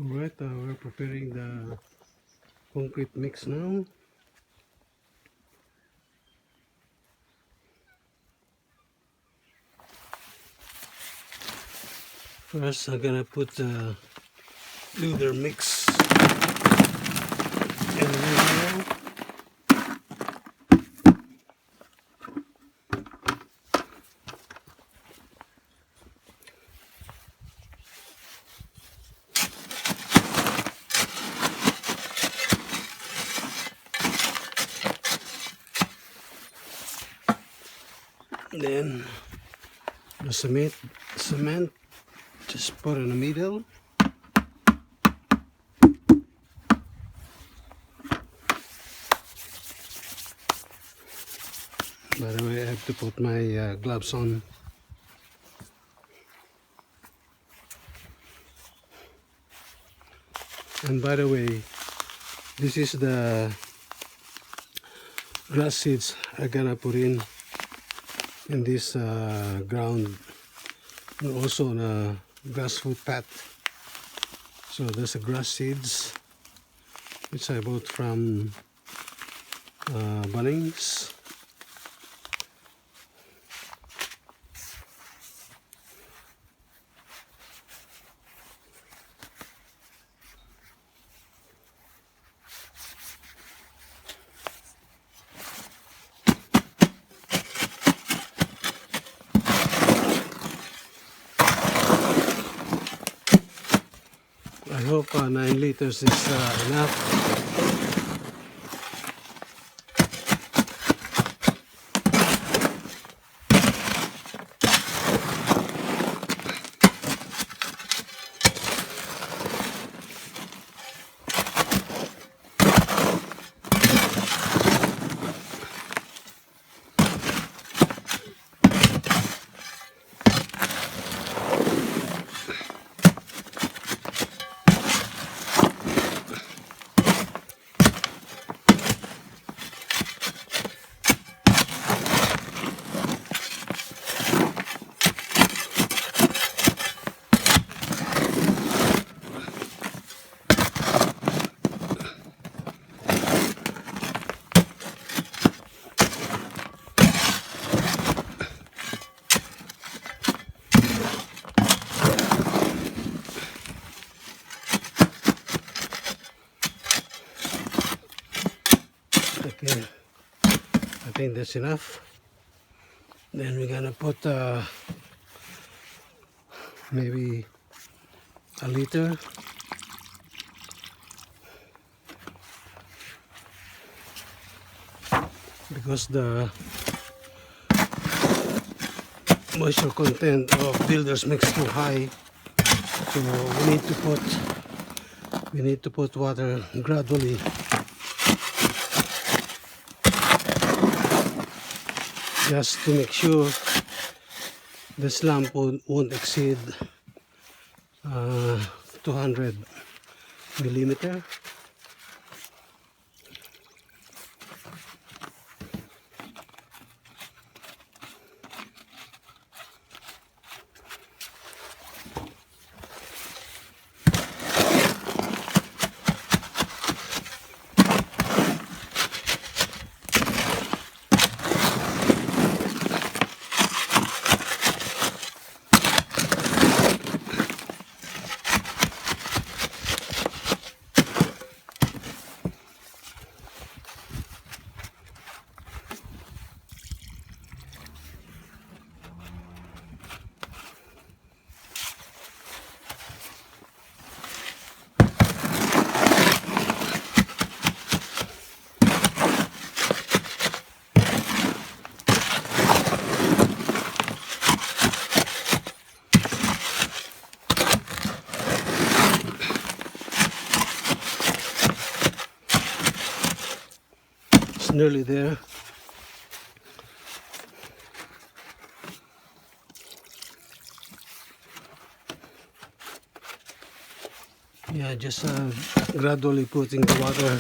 Alright, we're preparing the concrete mix now. First, I'm gonna put the builder mix in here. Then the cement just put in the middle. By the way, I have to put my gloves on. And by the way, this is the grass seeds I'm gonna put in this ground, and also on a grass footpath. So there's a grass seeds which I bought from Bunnings. I hope 9 liters is enough. Okay, I think that's enough. Then we're gonna put maybe a liter. Because the moisture content of builders mix too high, so we need to put water gradually. Just to make sure the slump won't exceed 200 millimeter. Nearly there. Yeah, just gradually putting the water.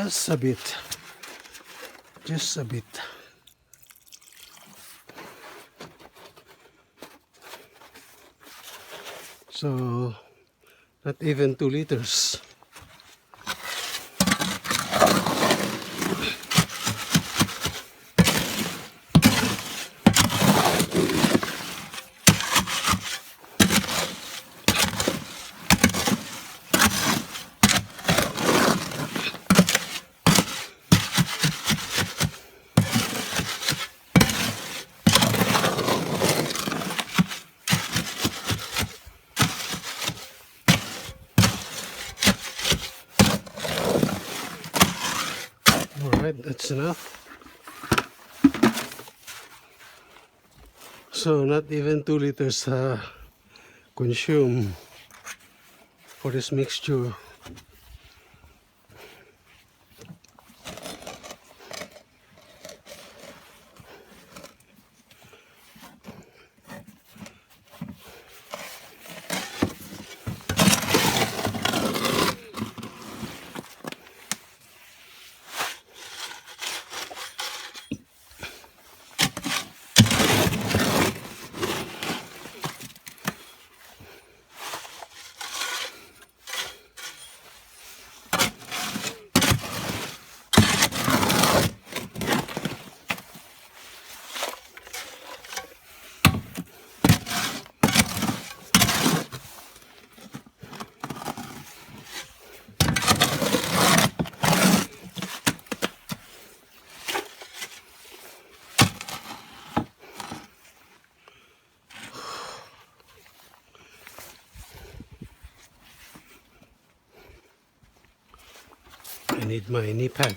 Just a bit. Just a bit. So, not even 2 liters. Alright, that's enough. So not even 2 liters consumed for this mixture. I need my knee pad.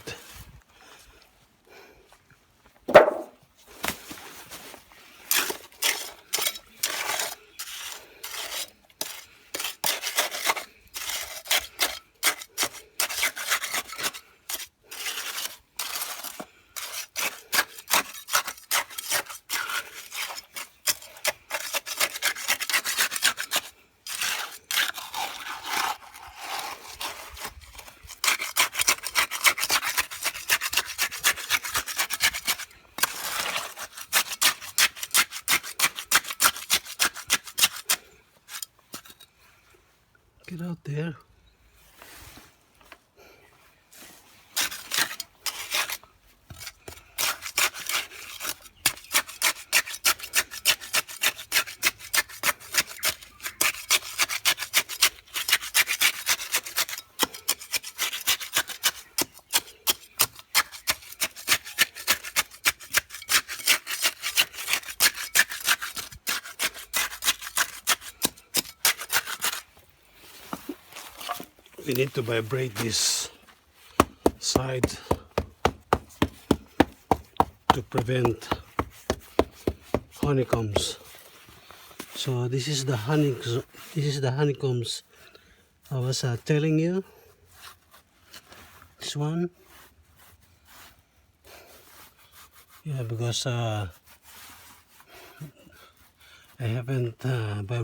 Get out there. We need to vibrate this side to prevent honeycombs. So this is the honeycombs I was telling you. This one, yeah, because I haven't